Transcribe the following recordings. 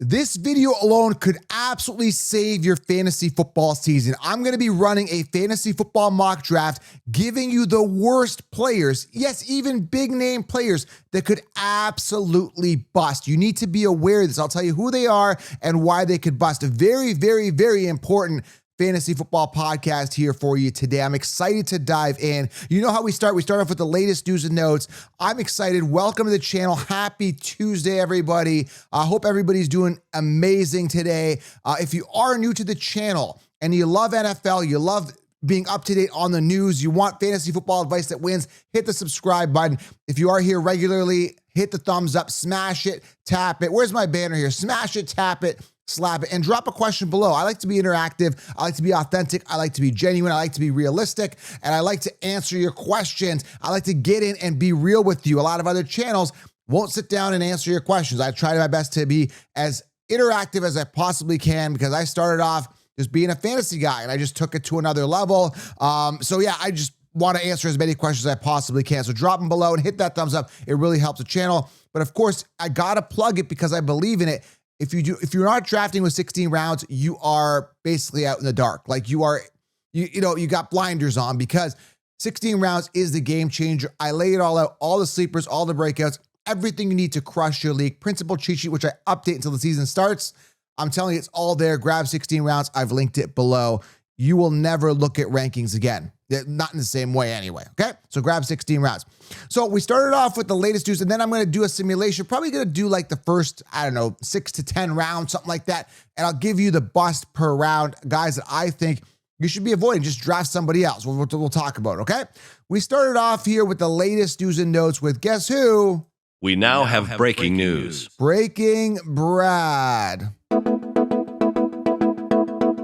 This video alone could absolutely save your fantasy football season. I'm going to be running a fantasy football mock draft, giving you the worst players, yes, even big name players that could absolutely bust. You need to be aware of this. I'll tell you who they are and why they could bust. A very, very, very important fantasy football podcast here for you today. I'm excited to dive in. You know how we start. We start off with the latest news and notes. I'm excited. Welcome to the channel. Happy Tuesday, everybody. I hope everybody's doing amazing today. If you are new to the channel and you love NFL, you love being up to date on the news, you want fantasy football advice that wins, hit the subscribe button. If you are here regularly, hit the thumbs up, smash it, tap it. Where's my banner here? Smash it, tap it, slap it, and drop a question below. I like to be interactive. I like to be authentic. I like to be genuine. I like to be realistic, and I like to answer your questions. I like to get in and be real with you. A lot of other channels won't sit down and answer your questions. I try my best to be as interactive as I possibly can because I started off just being a fantasy guy and I just took it to another level. So yeah, I just want to answer as many questions as I possibly can. So drop them below and hit that thumbs up. It really helps the channel. But of course, I got to plug it because I believe in it. If you're not drafting with 16 rounds, you are basically out in the dark. Like you got blinders on because 16 rounds is the game changer. I lay it all out, all the sleepers, all the breakouts, everything you need to crush your league. Principal cheat sheet, which I update until the season starts. I'm telling you, it's all there. Grab 16 rounds. I've linked it below. You will never look at rankings again. Not in the same way anyway, okay? So grab 16 rounds. So we started off with the latest news, and then I'm going to do a simulation. Probably going to do like the first, 6 to 10 rounds, something like that. And I'll give you the bust per round, guys that I think you should be avoiding. Just draft somebody else. We'll talk about it, okay? We started off here with the latest news and notes with guess who? We now have breaking news. Breaking Brad.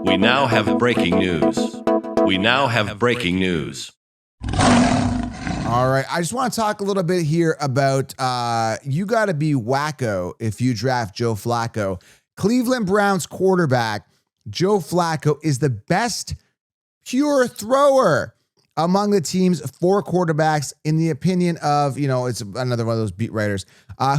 We now have breaking news. We now have breaking news. All right. I just want to talk a little bit here about you got to be wacko if you draft Joe Flacco. Cleveland Browns quarterback Joe Flacco is the best pure thrower among the team's 4 quarterbacks, in the opinion of, it's another one of those beat writers,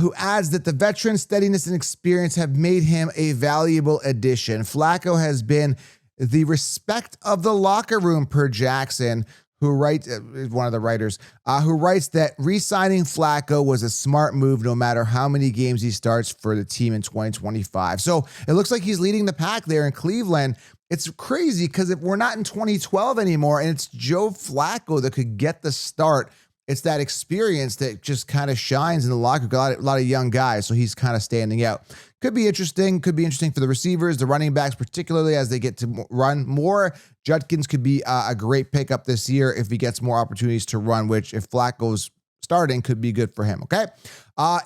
who adds that the veteran steadiness and experience have made him a valuable addition. Flacco has been the respect of the locker room, per Jackson, who writes, one of the writers, who writes that re-signing Flacco was a smart move no matter how many games he starts for the team in 2025. So it looks like he's leading the pack there in Cleveland. It's crazy because if we're not in 2012 anymore and it's Joe Flacco that could get the start, it's that experience that just kind of shines in the locker room. A lot of young guys, so he's kind of standing out. Could be interesting. Could be interesting for the receivers, the running backs, particularly as they get to run more. Judkins could be a great pickup this year if he gets more opportunities to run, which if Flacco's starting could be good for him, okay?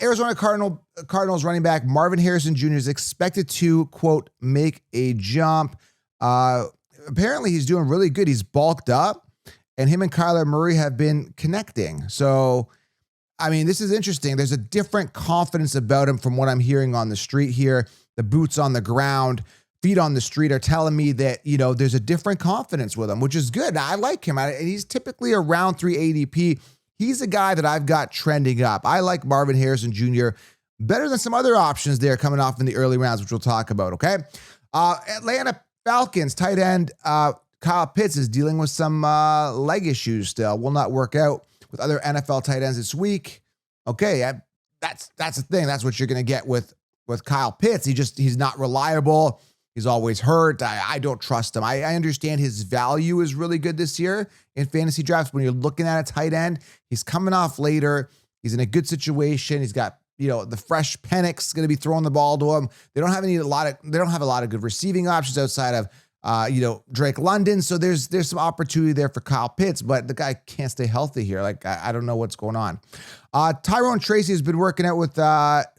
Arizona Cardinals running back Marvin Harrison Jr. is expected to, quote, make a jump. Apparently he's doing really good. He's bulked up, and him and Kyler Murray have been connecting. So, this is interesting. There's a different confidence about him from what I'm hearing on the street here. The boots on the ground, feet on the street are telling me that, there's a different confidence with him, which is good. I like him. He's typically around 3 ADP. He's a guy that I've got trending up. I like Marvin Harrison Jr. better than some other options there coming off in the early rounds, which we'll talk about, okay? Atlanta Falcons tight end Kyle Pitts is dealing with some leg issues still. Will not work out with other NFL tight ends this week. Okay, that's the thing. That's what you're going to get with Kyle Pitts. He's not reliable. He's always hurt. I don't trust him. I understand his value is really good this year in fantasy drafts. When you're looking at a tight end, he's coming off later. He's in a good situation. He's got the fresh Penix going to be throwing the ball to him. They don't have a lot of good receiving options outside of Drake London. So there's some opportunity there for Kyle Pitts, but the guy can't stay healthy here. Like, I don't know what's going on. Tyrone Tracy has been working out with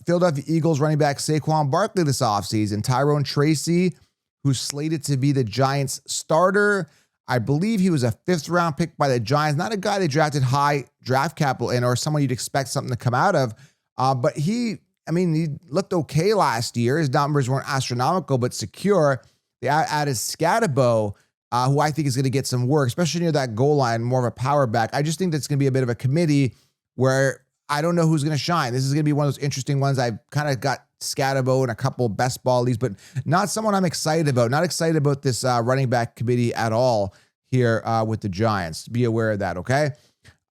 Philadelphia Eagles running back Saquon Barkley this offseason. Tyrone Tracy, who's slated to be the Giants starter. I believe he was a 5th round pick by the Giants. Not a guy they drafted high draft capital in or someone you'd expect something to come out of. But he looked okay last year. His numbers weren't astronomical, but secure. They added Scatabo, who I think is going to get some work, especially near that goal line, more of a power back. I just think that's going to be a bit of a committee where I don't know who's going to shine. This is going to be one of those interesting ones. I've kind of got Scatabo in a couple best ball leagues, but not someone I'm excited about. Not excited about this running back committee at all here with the Giants. Be aware of that, okay?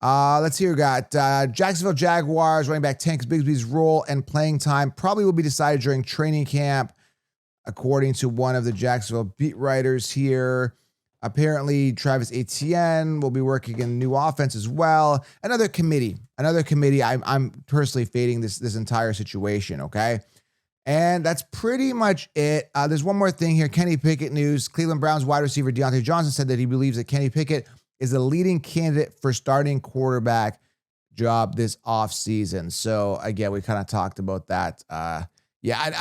Let's see. We got Jacksonville Jaguars running back Tank Bigsby's role and playing time probably will be decided during training camp, according to one of the Jacksonville beat writers here. Apparently, Travis Etienne will be working in new offense as well. Another committee. I'm personally fading this entire situation, okay? And that's pretty much it. There's one more thing here. Kenny Pickett news. Cleveland Browns wide receiver Deontay Johnson said that he believes that Kenny Pickett is the leading candidate for starting quarterback job this offseason. So, again, we kind of talked about that. I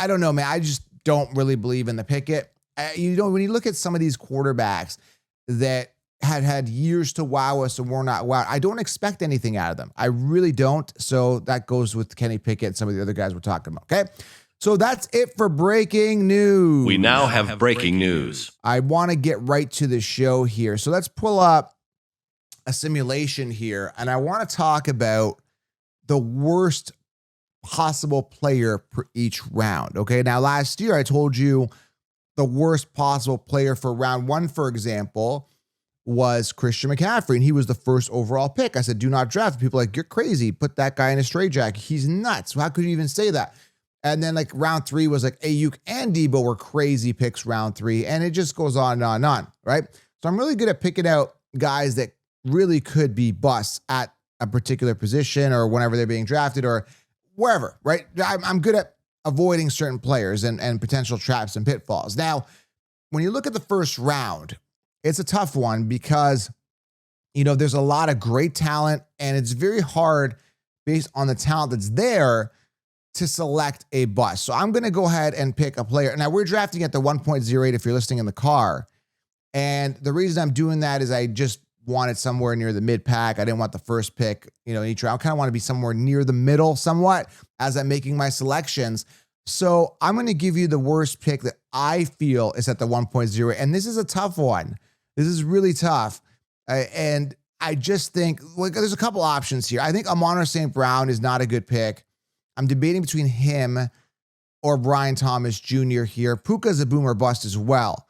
don't know, man. I just don't really believe in the Pickett. When you look at some of these quarterbacks that had years to wow us and were not wow, I don't expect anything out of them. I really don't. So that goes with Kenny Pickett and some of the other guys we're talking about. Okay. So that's it for breaking news. We now have breaking news. I want to get right to the show here. So let's pull up a simulation here. And I want to talk about the worst possible player per each round. Okay. Now, last year I told you the worst possible player for round one, for example, was Christian McCaffrey, and he was the first overall pick. I said, do not draft. People are like, you're crazy. Put that guy in a straitjacket. He's nuts. How could you even say that? And then like round three was like Ayuk and Debo were crazy picks round three. And it just goes on and on and on, right? So I'm really good at picking out guys that really could be busts at a particular position or whenever they're being drafted or wherever, right? I'm good at avoiding certain players and potential traps and pitfalls. Now, when you look at the first round, it's a tough one because, there's a lot of great talent and it's very hard based on the talent that's there to select a bust. So I'm going to go ahead and pick a player. Now we're drafting at the 1.08 if you're listening in the car. And the reason I'm doing that is I just wanted somewhere near the mid pack. I didn't want the first pick, in each round. I kind of want to be somewhere near the middle somewhat as I'm making my selections. So I'm going to give you the worst pick that I feel is at the 1.0. And this is a tough one. This is really tough. And I just think there's a couple options here. I think Amon-Ra St. Brown is not a good pick. I'm debating between him or Brian Thomas Jr. here. Puka's a boom or bust as well.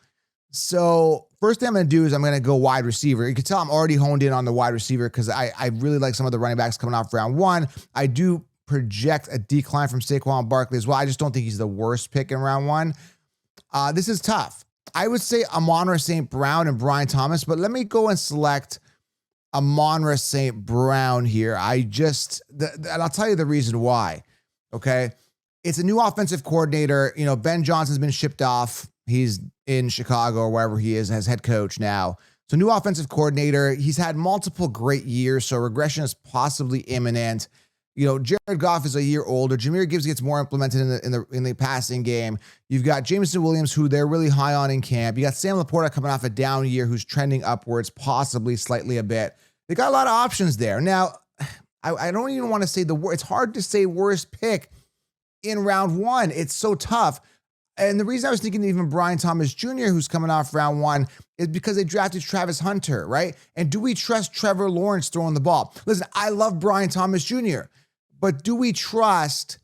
So first thing I'm going to do is I'm going to go wide receiver. You can tell I'm already honed in on the wide receiver because I really like some of the running backs coming off round one. I do project a decline from Saquon Barkley as well. I just don't think he's the worst pick in round one. This is tough. I would say Amon-Ra St. Brown and Brian Thomas, but let me go and select Amon-Ra St. Brown here. And I'll tell you the reason why. Okay. It's a new offensive coordinator. Ben Johnson's been shipped off. He's in Chicago or wherever he is as head coach now. So new offensive coordinator. He's had multiple great years. So regression is possibly imminent. Jared Goff is a year older. Jahmyr Gibbs gets more implemented in the passing game. You've got Jameson Williams, who they're really high on in camp. You got Sam Laporta coming off a down year, who's trending upwards, possibly slightly a bit. They got a lot of options there. Now, I don't even want to say it's hard to say worst pick in round one. It's so tough. And the reason I was thinking even Brian Thomas Jr., who's coming off round one, is because they drafted Travis Hunter, right? And do we trust Trevor Lawrence throwing the ball? Listen, I love Brian Thomas Jr., but do we trust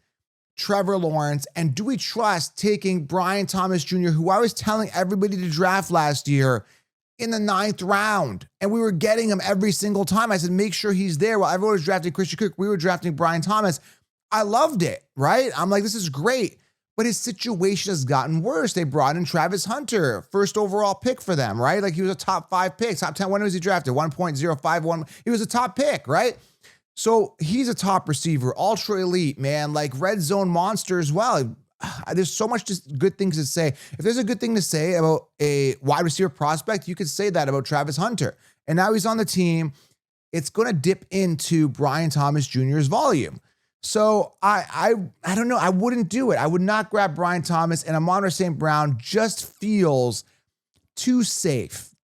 Trevor Lawrence? And do we trust taking Brian Thomas Jr., who I was telling everybody to draft last year, in the 9th round? And we were getting him every single time. I said, make sure he's there. While everyone was drafting Christian Kirk, we were drafting Brian Thomas. I loved it, right? I'm like, this is great. But his situation has gotten worse. They brought in Travis Hunter, first overall pick for them, right? Like he was a top 5 pick, top 10. When was he drafted? 1.051. He was a top pick, right? So he's a top receiver, ultra elite, man, like red zone monster as well. There's so much just good things to say. If there's a good thing to say about a wide receiver prospect, you could say that about Travis Hunter. And now he's on the team. It's going to dip into Brian Thomas Jr.'s volume. So I don't know. I wouldn't do it. I would not grab Brian Thomas, and Amon-Ra St. Brown just feels too safe.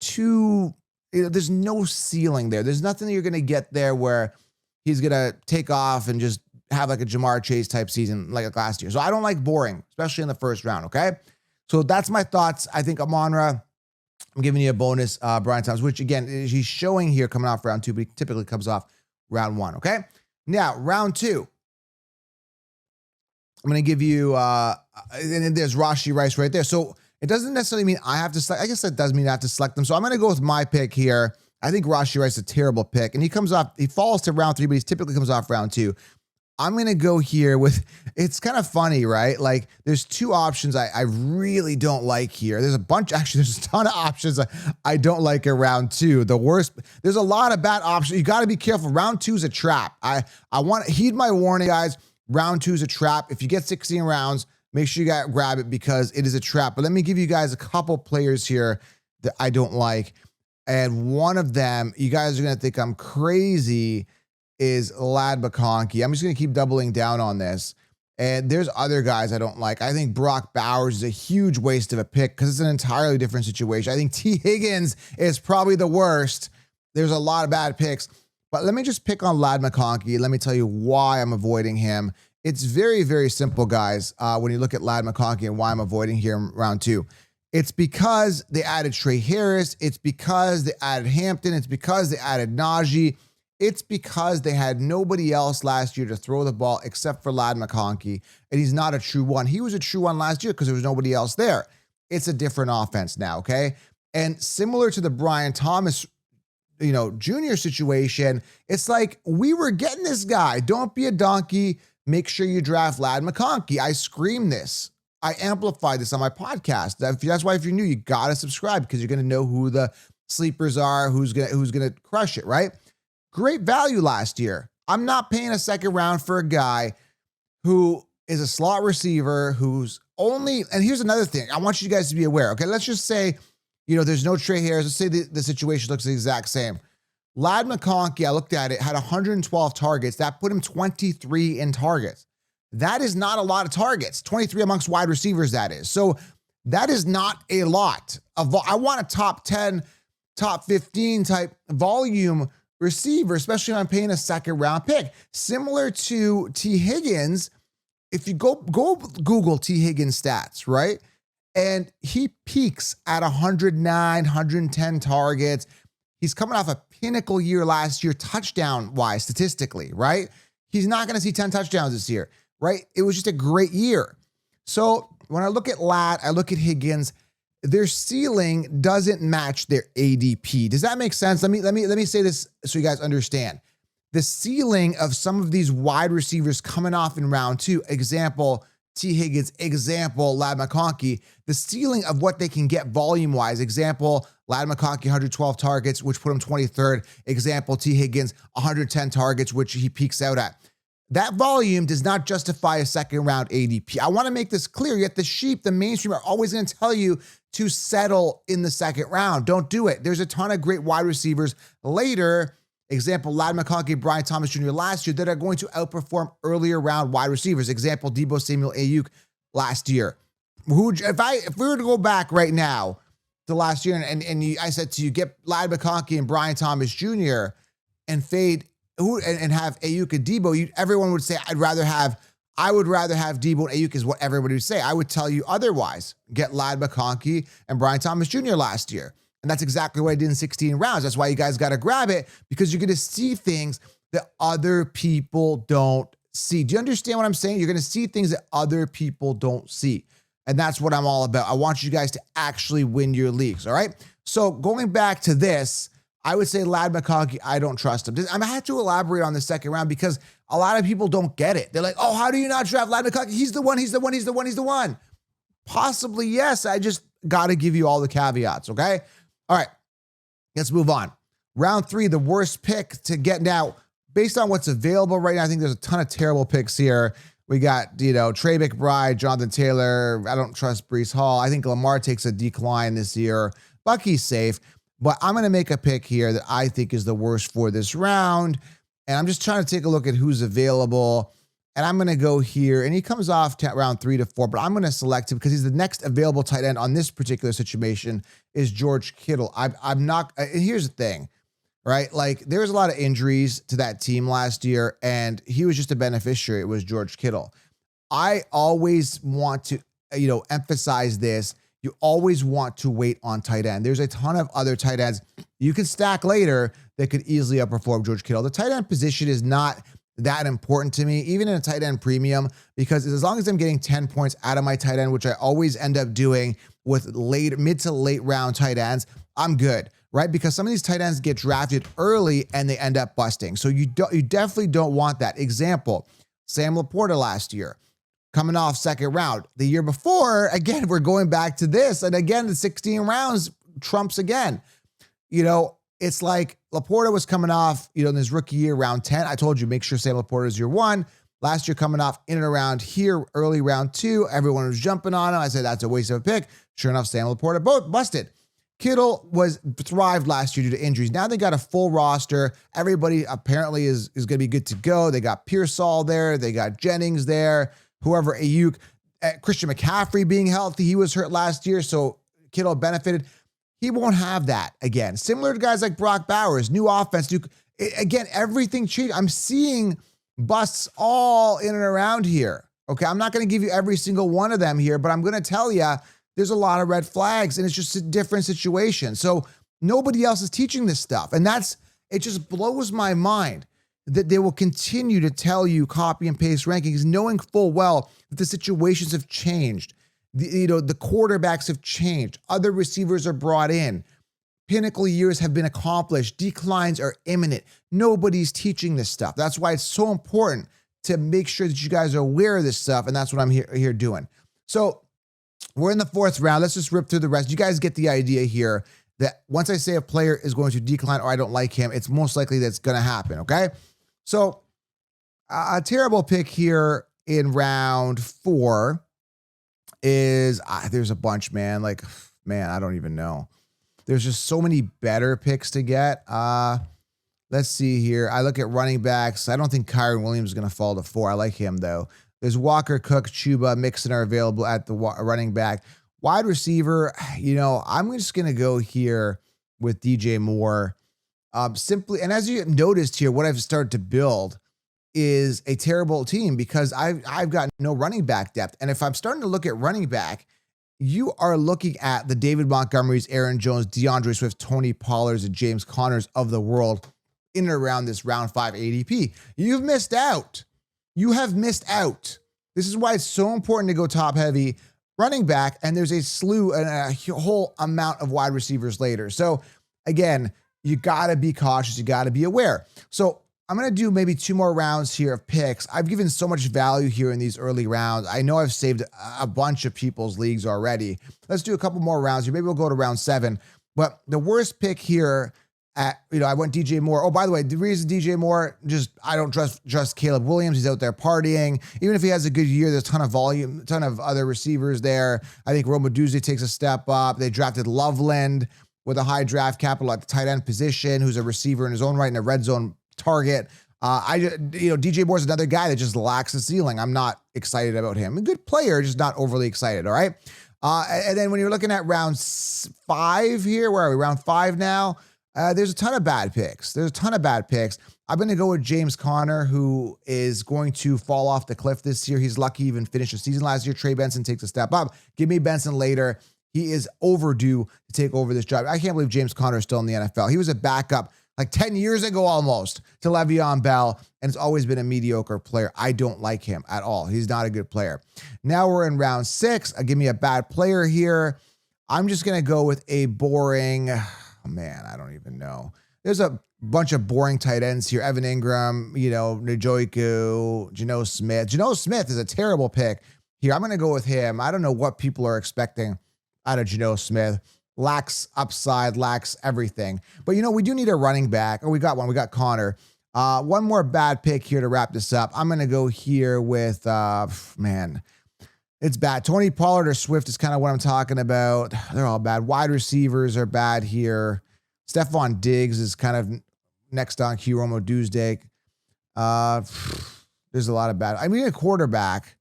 There's no ceiling there. There's nothing that you're going to get there where he's going to take off and just have like a Jamar Chase type season like last year. So I don't like boring, especially in the first round. Okay. So that's my thoughts. I think Amon-Ra, I'm giving you a bonus, Brian Thomas, which again, he's showing here coming off round 2, but he typically comes off round 1. Okay. Now, round 2. I'm going to give you, and then there's Rashee Rice right there. So it doesn't necessarily mean I have to select. I guess that does mean I have to select them. So I'm going to go with my pick here. I think Rashee Rice is a terrible pick. And he falls to round 3, but he typically comes off round 2. I'm going to go here with, it's kind of funny, right? Like there's 2 options I really don't like here. There's a ton of options I don't like in round 2. The worst, there's a lot of bad options. You got to be careful. Round 2 is a trap. I want to heed my warning, guys. Round 2 is a trap. If you get 16 rounds, make sure you grab it because it is a trap. But let me give you guys a couple players here that I don't like. And one of them, you guys are going to think I'm crazy, is Ladd McConkey. I'm just going to keep doubling down on this. And there's other guys I don't like. I think Brock Bowers is a huge waste of a pick because it's an entirely different situation. I think T. Higgins is probably the worst. There's a lot of bad picks. But let me just pick on Ladd McConkey. Let me tell you why I'm avoiding him. It's very, very simple, guys, when you look at Ladd McConkey and why I'm avoiding here in round 2. It's because they added Trey Harris. It's because they added Hampton. It's because they added Najee. It's because they had nobody else last year to throw the ball except for Ladd McConkey, and he's not a true one. He was a true one last year because there was nobody else there. It's a different offense now, okay? And similar to the Brian Thomas junior situation, it's like we were getting this guy. Don't be a donkey. Make sure you draft Ladd McConkey. I scream this. I amplify this on my podcast. That's why if you're new, you got to subscribe because you're going to know who the sleepers are, who's going to crush it, right? Great value last year. I'm not paying a second round for a guy who is a slot receiver who's only, and here's another thing. I want you guys to be aware, okay? Let's just say, there's no Trey Harris. Let's say the situation looks the exact same. Ladd McConkey, I looked at it, had 112 targets. That put him 23 in targets. That is not a lot of targets. 23 amongst wide receivers, that is. So that is not a lot. I want a top 10, top 15 type volume receiver, especially when I'm paying a second round pick. Similar to T. Higgins, if you go Google T. Higgins stats, right? And he peaks at 109, 110 targets. He's coming off a pinnacle year last year, touchdown-wise, statistically, right? He's not going to see 10 touchdowns this year, right? It was just a great year. So when I look at Ladd, I look at Higgins, their ceiling doesn't match their ADP. Does that make sense? Let me say this so you guys understand. The ceiling of some of these wide receivers coming off in round 2, example, T. Higgins, example, Ladd McConkey, the ceiling of what they can get volume-wise, example, Ladd McConkey, 112 targets, which put him 23rd, example, T. Higgins, 110 targets, which he peaks out at. That volume does not justify a second-round ADP. I want to make this clear, yet the mainstream are always going to tell you to settle in the second round. Don't do it. There's a ton of great wide receivers later, example, Ladd McConkey, Brian Thomas Jr. last year, that are going to outperform earlier round wide receivers. Example, Deebo Samuel Ayuk last year. If we were to go back right now to last year I said to you, get Ladd McConkey and Brian Thomas Jr. and fade and have Ayuk and Deebo, everyone would say, I would rather have Deebo and Ayuk is what everybody would say. I would tell you otherwise. Get Ladd McConkey and Brian Thomas Jr. last year. And that's exactly what I did in 16 rounds. That's why you guys got to grab it, because you're going to see things that other people don't see. Do you understand what I'm saying? You're going to see things that other people don't see. And that's what I'm all about. I want you guys to actually win your leagues, all right? So going back to this, I would say Ladd McConkey, I don't trust him. I have to elaborate on the second round because a lot of people don't get it. They're like, oh, how do you not draft Ladd McConkey? He's the one. Possibly, yes. I just got to give you all the caveats, okay? All right, let's move on. Round 3, the worst pick to get now, based on what's available right now, I think there's a ton of terrible picks here. We got, Trey McBride, Jonathan Taylor. I don't trust Breece Hall. I think Lamar takes a decline this year. Bucky's safe, but I'm going to make a pick here that I think is the worst for this round. And I'm just trying to take a look at who's available. And I'm going to go here, and he comes off round 3 to 4, but I'm going to select him because he's the next available tight end on this particular situation is George Kittle. I'm not, and here's the thing, right? Like there's a lot of injuries to that team last year, and he was just a beneficiary. It was George Kittle. I always want to, emphasize this. You always want to wait on tight end. There's a ton of other tight ends you can stack later that could easily outperform George Kittle. The tight end position is not that important to me, even in a tight end premium, because as long as I'm getting 10 points out of my tight end, which I always end up doing with mid to late round tight ends, I'm good, right? Because some of these tight ends get drafted early and they end up busting. So you definitely don't want that. Example, Sam Laporta last year, coming off second round. The year before, again, we're going back to this. And again, the 16 rounds trumps again. It's like Laporta was coming off, in his rookie year, round 10. I told you, make sure Sam Laporta is your 1. Last year, coming off in and around here, early round 2, everyone was jumping on him. I said, that's a waste of a pick. Sure enough, Sam Laporta both busted. Kittle thrived last year due to injuries. Now they got a full roster. Everybody apparently is going to be good to go. They got Pearsall there. They got Jennings there. Whoever, Ayuk, Christian McCaffrey being healthy. He was hurt last year, so Kittle benefited. He won't have that again. Similar to guys like Brock Bowers, new offense. Again, everything changed. I'm seeing busts all in and around here. Okay, I'm not going to give you every single one of them here, but I'm going to tell you there's a lot of red flags, and it's just a different situation. So nobody else is teaching this stuff, and it just blows my mind that they will continue to tell you copy and paste rankings, knowing full well that the situations have changed. The quarterbacks have changed. Other receivers are brought in. Pinnacle years have been accomplished. Declines are imminent. Nobody's teaching this stuff. That's why it's so important to make sure that you guys are aware of this stuff, and that's what I'm here doing. So we're in the 4th round. Let's just rip through the rest. You guys get the idea here that once I say a player is going to decline or I don't like him, it's most likely that's going to happen, okay? So a terrible pick here in round 4 is, there's a bunch, man. I don't even know. There's just so many better picks to get. Let's see here. I look at running backs. I don't think Kyron Williams is going to fall to 4. I like him, though. There's Walker, Cook, Chuba, Mixon are available at the running back. Wide receiver, I'm just going to go here with DJ Moore. Simply, and as you noticed here, what I've started to build is a terrible team because I've got no running back depth. And if I'm starting to look at running back, you are looking at the David Montgomerys, Aaron Jones, DeAndre Swift, Tony Pollards, and James Connors of the world in and around this round 5 ADP. You've missed out. You have missed out. This is why it's so important to go top heavy running back. And there's a slew and a whole amount of wide receivers later. So again, you got to be cautious. You got to be aware. So I'm going to do maybe 2 more rounds here of picks. I've given so much value here in these early rounds. I know I've saved a bunch of people's leagues already. Let's do a couple more rounds here. Maybe we'll go to round 7. But the worst pick here I went DJ Moore. Oh, by the way, the reason DJ Moore, I don't trust Caleb Williams. He's out there partying. Even if he has a good year, there's a ton of volume, a ton of other receivers there. I think Roma Duzzi takes a step up. They drafted Loveland with a high draft capital at the tight end position, who's a receiver in his own right and a red zone target. DJ Moore's another guy that just lacks the ceiling. I'm not excited about him. A good player, just not overly excited. All right. And then when you're looking at round 5 here, where are we? Round 5 now. There's a ton of bad picks. I'm going to go with James Conner, who is going to fall off the cliff this year. He's lucky he even finished the season last year. Trey Benson takes a step up. Give me Benson later. He is overdue to take over this job. I can't believe James Conner is still in the NFL. He was a backup like 10 years ago almost to Le'Veon Bell, and it's always been a mediocre player. I don't like him at all. He's not a good player. Now we're in round 6. Give me a bad player here. I'm just going to go with a boring... Oh, man, I don't even know. There's a bunch of boring tight ends here. Evan Ingram, Njoku, Geno Smith. Geno Smith is a terrible pick here. I'm going to go with him. I don't know what people are expecting out of Geno Smith. Lacks upside, lacks everything. But, we do need a running back. Oh, we got one. We got Connor. One more bad pick here to wrap this up. I'm going to go here with, it's bad. Tony Pollard or Swift is kind of what I'm talking about. They're all bad. Wide receivers are bad here. Stephon Diggs is kind of next on Q. Roma Duzzi. There's a lot of bad. I mean, a quarterback.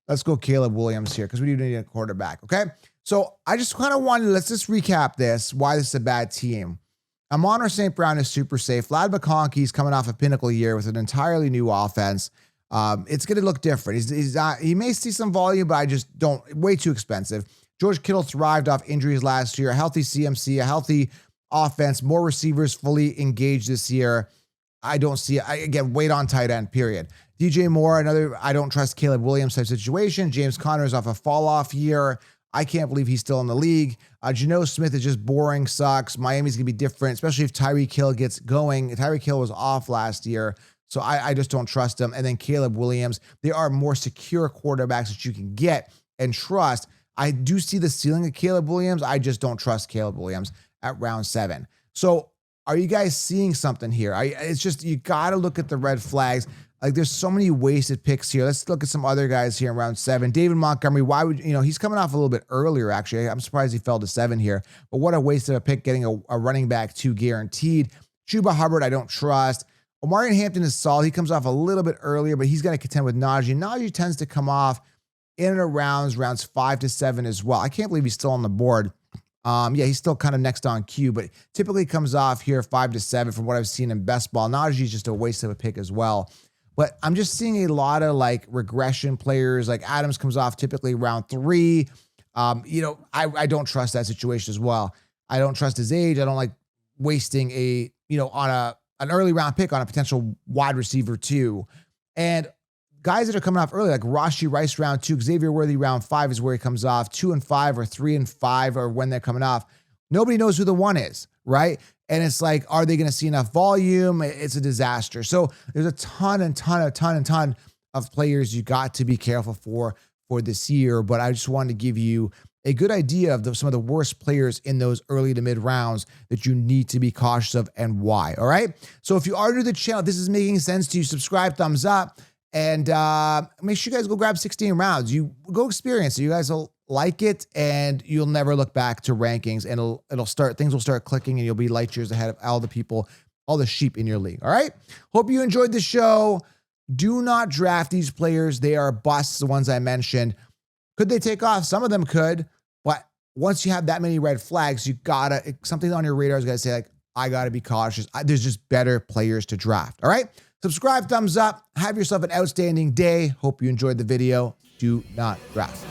Let's go Caleb Williams here because we do need a quarterback. Okay. So I just kind of wanted, let's just recap this, why this is a bad team. Amon-Ra St. Brown is super safe. Vlad McConkey's coming off a pinnacle year with an entirely new offense. It's going to look different. He may see some volume, but I just don't, way too expensive. George Kittle thrived off injuries last year, a healthy CMC, a healthy offense, more receivers fully engaged this year. I don't see it. Again, wait on tight end, period. DJ Moore, another I don't trust Caleb Williams type situation. James Conner is off a fall-off year. I can't believe he's still in the league. Geno Smith is just boring, sucks. Miami's going to be different, especially if Tyreek Hill gets going. Tyreek Hill was off last year, so I just don't trust him. And then Caleb Williams, they are more secure quarterbacks that you can get and trust. I do see the ceiling of Caleb Williams. I just don't trust Caleb Williams at round 7. So are you guys seeing something here? It's just, you got to look at the red flags. Like, there's so many wasted picks here. Let's look at some other guys here in round 7. David Montgomery, why would, he's coming off a little bit earlier, actually. I'm surprised he fell to 7 here. But what a waste of a pick getting a running back 2 guaranteed. Chuba Hubbard, I don't trust. Omarion Hampton is solid. He comes off a little bit earlier, but he's got to contend with Najee. Najee tends to come off in and around rounds 5 to 7 as well. I can't believe he's still on the board. Yeah, he's still kind of next on cue, but typically comes off here 5 to 7 from what I've seen in best ball. Najee is just a waste of a pick as well. But I'm just seeing a lot of like regression players. Like Adams comes off typically round 3. I don't trust that situation as well. I don't trust his age. I don't like wasting on an early round pick on a potential wide receiver too. And guys that are coming off early, like Rashee Rice round 2, Xavier Worthy round 5 is where he comes off. 2 and 5 or 3 and 5 are when they're coming off. Nobody knows who the one is, right? And it's like, are they going to see enough volume? It's a disaster. So there's a ton of players you got to be careful for this year. But I just wanted to give you a good idea of some of the worst players in those early to mid rounds that you need to be cautious of and why. All right. So if you are new to the channel, if this is making sense to you, subscribe, thumbs up, and make sure you guys go grab 16 rounds. You go experience it. You guys will like it, and you'll never look back to rankings, and things will start clicking, and you'll be light years ahead of all the people, all the sheep in your league. All right. Hope you enjoyed the show. Do not draft these players. They are busts, the ones I mentioned. Could they take off? Some of them could, but once you have that many red flags, something on your radar is going to say, like, I got to be cautious. There's just better players to draft. All right. Subscribe, thumbs up. Have yourself an outstanding day. Hope you enjoyed the video. Do not draft.